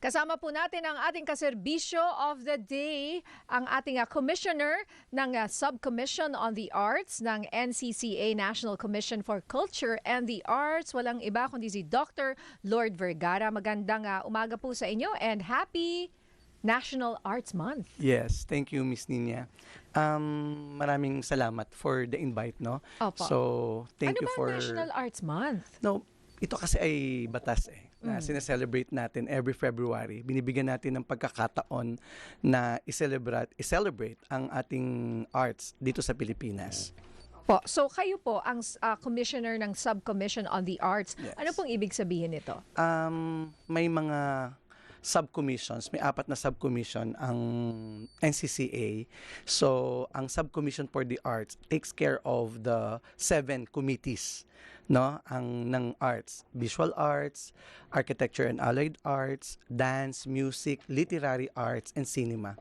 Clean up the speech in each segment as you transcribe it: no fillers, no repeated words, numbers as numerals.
Kasama po natin ang ating kaserbisyo of the day, ang ating commissioner ng Subcommission on the Arts ng NCCA, National Commission for Culture and the Arts. Walang iba kundi si Dr. Lord Vergara. Magandang umaga po sa inyo and happy National Arts Month. Yes, thank you, Miss Nina. Maraming salamat for the invite, no? Opo. So, thank Ano you ba for... ang National Arts Month? No, ito kasi ay batas na sineselebrate natin every February. Binibigyan natin ng pagkakataon na i-celebrate ang ating arts dito sa Pilipinas. Po, so kayo po ang commissioner ng Subcommission on the Arts. Yes. Ano pong ibig sabihin nito? May mga subcommissions, may 4 na subcommission ang NCCA. So, ang Subcommission for the Arts takes care of the 7 committees, no? Ng arts, visual arts, architecture and allied arts, dance, music, literary arts, and cinema.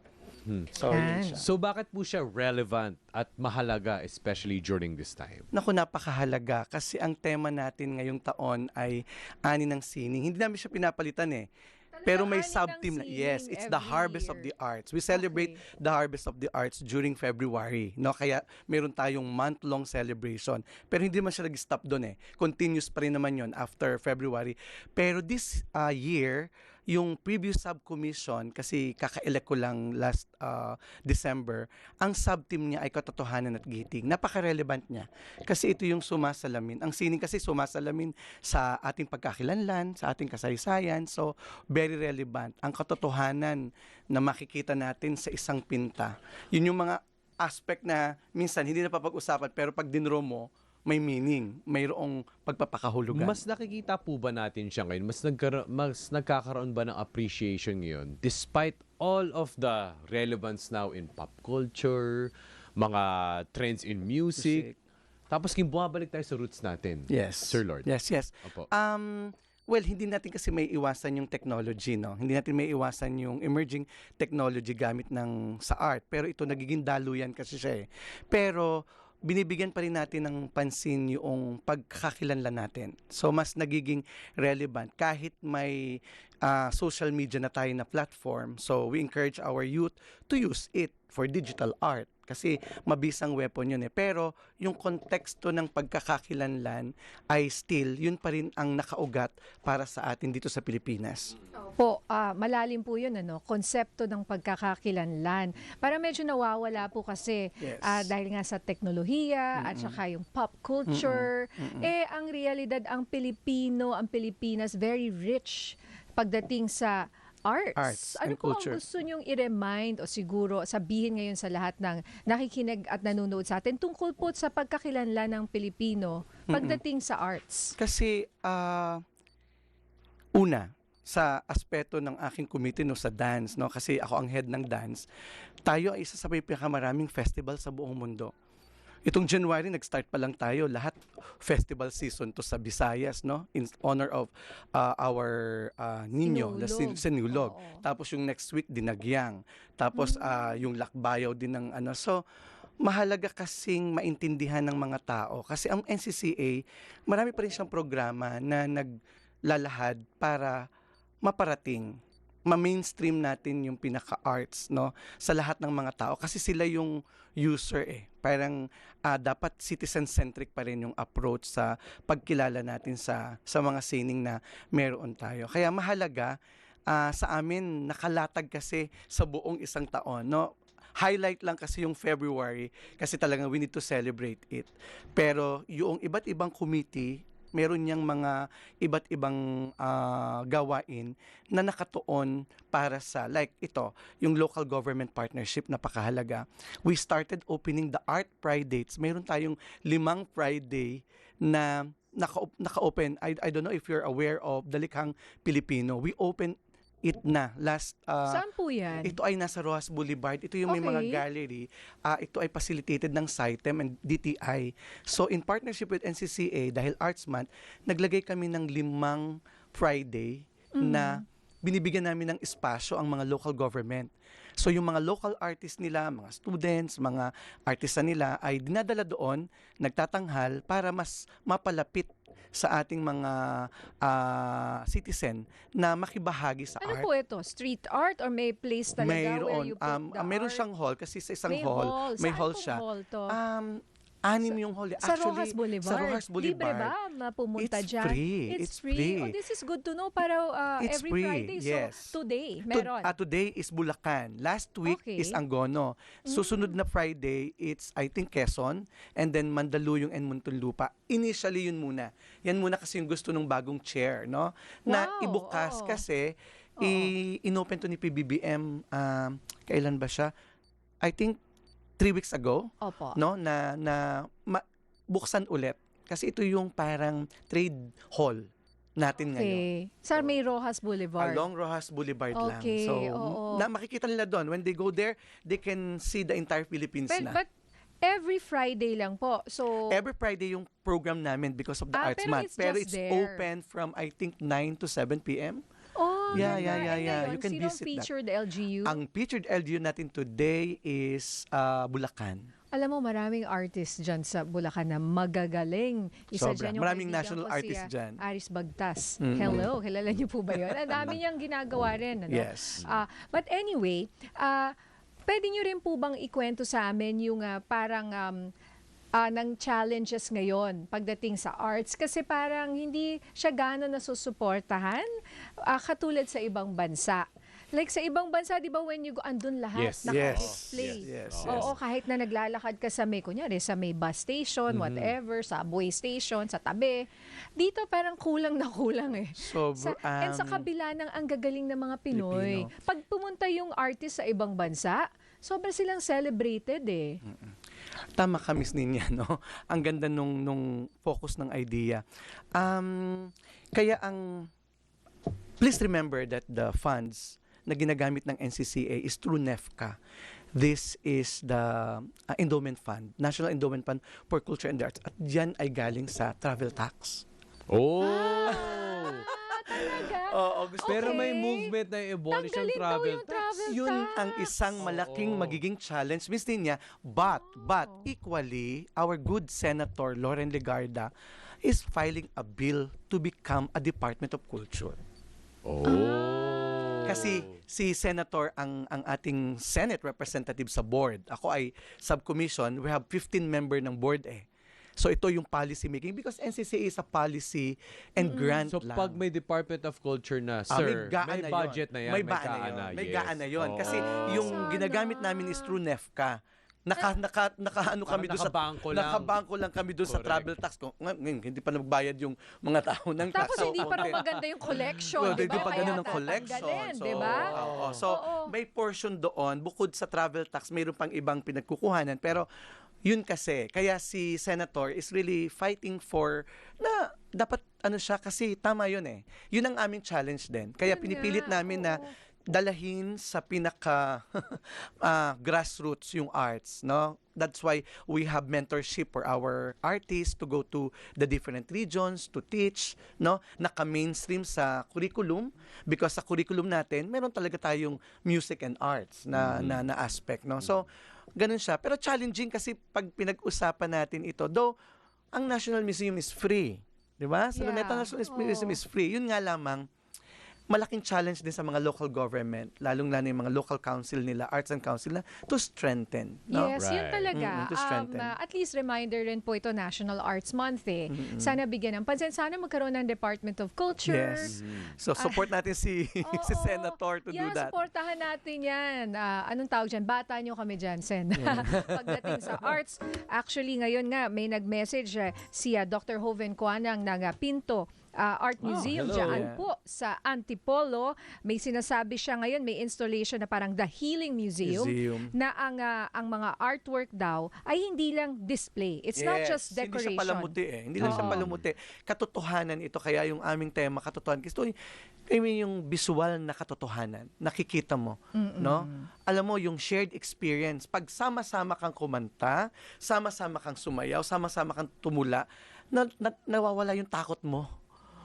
So, yun siya. So bakit po siya relevant at mahalaga especially during this time? Naku, napakahalaga kasi ang tema natin ngayong taon ay Ani ng Sining. Hindi namin siya pinapalitan Pero may Ani ng sub-team na. Yes, Sining it's the every Harvest year. of the Arts. We celebrate the Harvest of the Arts during February, no? Kaya meron tayong month-long celebration. Pero hindi man siya nag-stop doon Continuous pa rin naman 'yon after February. Pero this year, yung previous subcommission, kasi kaka-elect ko lang last December, ang sub-team niya ay Katotohanan at Giting. Napaka-relevant niya. Kasi ito yung sumasalamin. Ang sining kasi sumasalamin sa ating pagkakilanlan, sa ating kasaysayan. So, very relevant. Ang katotohanan na makikita natin sa isang pinta. Yun yung mga aspect na minsan hindi na papag-usapan, pero pag dinro mo, may meaning, mayroong pagpapakahulugan. Mas nakikita po ba natin siya ngayon? Mas nagkakaroon ba ng appreciation ngayon despite all of the relevance now in pop culture, mga trends in music? Tapos bumabalik tayo sa roots natin. Yes. Sir Lord. Yes. Opo. Well, hindi natin kasi may iwasan yung technology, no? Hindi natin may iwasan yung emerging technology gamit ng sa art. Pero ito nagiging daluyan kasi siya Pero binibigyan pa rin natin ng pansin yung pagkakakilanlan natin. So, mas nagiging relevant kahit may social media na tayo na platform. So, we encourage our youth to use it for digital art. Kasi mabisang weapon yun Pero yung konteksto ng pagkakakilanlan ay still, yun pa rin ang nakaugat para sa atin dito sa Pilipinas. Po, malalim po yun, konsepto ng pagkakakilanlan. Para medyo nawawala po kasi Yes. dahil nga sa teknolohiya at saka yung pop culture. Ang realidad, ang Pilipino, ang Pilipinas, very rich pagdating sa arts. Ano and po culture. ang gusto nyong i-remind o siguro sabihin ngayon sa lahat ng nakikinig at nanonood sa atin tungkol po sa pagkakilanlan ng Pilipino pagdating sa arts? Kasi, una, sa aspeto ng aking committee sa dance, no? Kasi ako ang head ng dance, tayo ay isa sa may pinakamaraming festival sa buong mundo. Itong January, nag-start pa lang tayo. Lahat festival season to sa Visayas, no? In honor of our Niño, Sinulog. Oo. Tapos yung next week, Dinagyang. Tapos yung Lakbayaw din ng So, mahalaga kasing maintindihan ng mga tao. Kasi ang NCCA, marami pa rin siyang programa na naglalahad para maparating, ma-mainstream natin yung pinaka-arts, no? Sa lahat ng mga tao. Kasi sila yung user Parang dapat citizen-centric pa rin yung approach sa pagkilala natin sa mga sining na meron tayo. Kaya mahalaga sa amin, nakalatag kasi sa buong isang taon, no? Highlight lang kasi yung February kasi talagang we need to celebrate it. Pero yung iba't ibang committee, meron niyang mga iba't ibang gawain na nakatuon para sa, like ito, yung local government partnership, napakahalaga. We started opening the Art Pride dates. Meron tayong 5 Friday na naka-open. I don't know if you're aware of the Likhang Pilipino. We opened it na last Saan po yan? ito ay nasa Rojas Boulevard. Ito yung may mga Okay. gallery. Ito ay facilitated ng SITEM and DTI. So in partnership with NCCA, dahil Arts Month, naglagay kami ng 5 Friday na binibigyan namin ng espasyo ang mga local government. So yung mga local artists nila, mga students, mga artista nila ay dinadala doon, nagtatanghal para mas mapalapit sa ating mga citizen na makibahagi sa Ano art. po ito? Street art or may place talaga where Mayroon. you put the Meron art? siyang hall kasi sa isang May hall, may Saan hall pong siya. hall to? Anim yung hall. Sa Actually, Rojas Boulevard. Sa Rojas Libre Boulevard. ba mapumunta It's dyan? free. It's It's free. free. Oh, this is good to know para It's every free, Friday. So, yes. today, meron. Today is Bulacan. Last week Okay. is Angono. Susunod na Friday, it's I think Quezon, and then Mandaluyong and Muntinlupa. Initially yun muna. Yan muna kasi yung gusto ng bagong chair, no? Na Wow, ibukas oo. kasi Oo. inopen to ni PBBM, kailan ba siya? I think 3 weeks ago, Opo. no? Buksan ulit. Kasi ito yung parang trade hall natin ngayon. Okay. Sa may Rojas Boulevard. Along Rojas Boulevard lang. Okay, So, oo. makikita nila doon. When they go there, they can see the entire Philippines na. But every Friday lang po. So, Every Friday yung program namin because of the Arts pero Month. it's Pero just it's there. open from I think 9 to 7 p.m. oh, Yeah, ganda. yeah, yeah, And yeah. ngayon, You can sinong visit that. featured LGU? Ang featured LGU natin today is Bulacan. Alam mo, maraming artist dyan sa Bulacan na magagaling. Isa Sobra. dyan yung Maraming kaibigan national ko, artist si, dyan. Aris Bagtas. Mm-mm. Hello, kilala niyo po ba yun? Ang dami niyang ginagawa rin. Ano? Yes. But anyway, pwede niyo rin po bang ikwento sa amin yung parang ng challenges ngayon pagdating sa arts? Kasi parang hindi siya gano'n nasusuportahan katulad sa ibang bansa. Like sa ibang bansa, di ba when you go, andun lahat, Yes. naka-display. Yes. Oo, kahit na naglalakad ka sa may, kunyari, sa may bus station, whatever, subway station, sa tabi. Dito parang kulang na kulang eh. And sa kabila ng ang gagaling ng mga Pinoy. Pilipino. Pag pumunta yung artist sa ibang bansa, sobrang silang celebrated eh. Tama ka, Miss Ninya, no? Ang ganda nung focus ng idea. Kaya please remember that the funds na ginagamit ng NCCA is through NEFCA. This is the endowment fund, National Endowment Fund for Culture and the Arts. At yan ay galing sa travel tax. Oh! Talaga? Oo, gusto. Pero Okay. may movement na i-abolish ang Tanggalin daw travel yung tax. travel Yun tax. ang isang malaking Oo. magiging challenge, Miss Ninya. But equally, our good Senator Loren Legarda is filing a bill to become a Department of Culture. Oh. Kasi si Senator ang ating Senate representative sa board. Ako ay subcommission. We have 15 member ng board eh. So ito yung policy making because NCCA is a policy and grant So lang. pag may Department of Culture na, sir, may na budget yun. na yan, May may gaan kaan na na. yun. May yes. gaan na yun. Kasi Oo. yung Sana. ginagamit namin is through NEFCA. Nakaano kami doon sa nakabangko lang. nakabangko lang kami doon sa Correct. travel tax. Ngayon, hindi pa nagbayad yung mga tao ng tax. Tapos So, hindi pa raw konti. maganda yung collection, Well, di hindi ba? pa Kaya ganun ang collection. tatanggalin, di ba? Oo. So, Oo. may portion doon, bukod sa travel tax, mayroon pang ibang pinagkukuhanan. Pero, yun kasi, kaya si Senator is really fighting for, na dapat ano siya, kasi tama yun eh. Yun ang aming challenge din. Kaya Yun pinipilit nga, namin na oo. dalahin sa pinaka grassroots yung arts, no? That's why we have mentorship for our artists to go to the different regions to teach, no? Naka-mainstream sa curriculum because sa curriculum natin, meron talaga tayong music and arts na aspect, no? So, ganun siya. Pero challenging kasi pag pinag-usapan natin ito, though ang National Museum is free, 'di ba? Sa Luneta Yeah. National Museum Oo. is free. Yun nga lamang malaking challenge din sa mga local government, lalong-lalo yung mga local council nila, arts and council na, to strengthen. No? Yes, yun Right. talaga. To strengthen. At least reminder rin po ito National Arts Month eh. Sana bigyan ng pansin. Sana magkaroon ng Department of Culture. Yes. So, support natin si si Oo. Senator to do that. Supportahan natin yan. Anong tawag dyan? Bata nyo kami dyan, Sen. Pagdating sa arts, actually ngayon nga may nag-message si Dr. Hoven Kuanang ng Pinto Art Museum hello. dyan Yeah. po sa Antipolo. May sinasabi siya ngayon, may installation na parang The Healing Museum, na ang mga artwork daw ay hindi lang display. It's not just decoration. Hindi siya palamuti eh. Hindi lang siya Oo. palamuti. Katotohanan ito. Kaya yung aming tema, katotohanan. Gusto yung visual na katotohanan. Nakikita mo. No? Alam mo, yung shared experience. Pag sama-sama kang kumanta, sama-sama kang sumayaw, sama-sama kang tumula, nawawala yung takot mo.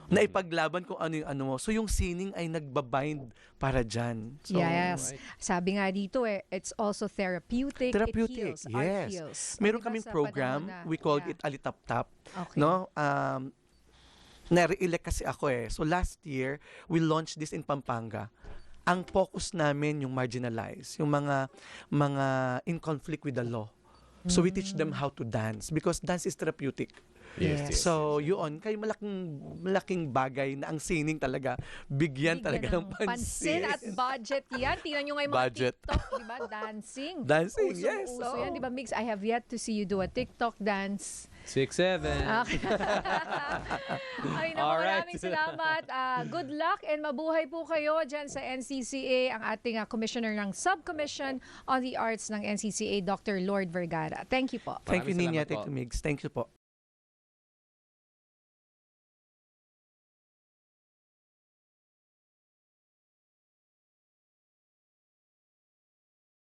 Na ipaglaban kung ano yung ano mo. So yung sining ay nagbabind para dyan. So, Yes. Sabi nga dito it's also therapeutic. Therapeutic, It heals. Art yes. heals. Meron Diba kaming sa program, panahon na- we called Yeah. it Alitap-Tap. Okay. No? na-re-elect kasi ako eh. So last year, we launched this in Pampanga. Ang focus namin yung marginalized, yung mga in conflict with the law. So we teach them how to dance because dance is therapeutic. Yes. So yun, kaya malaking bagay na ang sining talaga bigyan talaga ng pansin. at budget yan. Tingnan nyo nga yung mga Budget. TikTok, di ba? Dancing. Dancing, yes. Uso oo. yan, di ba, Migs? I have yet to see you do a TikTok dance. 6'7". Okay. Ay, naku, Alright. maraming salamat. Good luck and mabuhay po kayo dyan sa NCCA, ang ating Commissioner ng Subcommission on the Arts ng NCCA, Dr. Lord Vergara. Thank you po. Thank you, Maraming Ninya. salamat Thank po. you, Migs. Thank you po.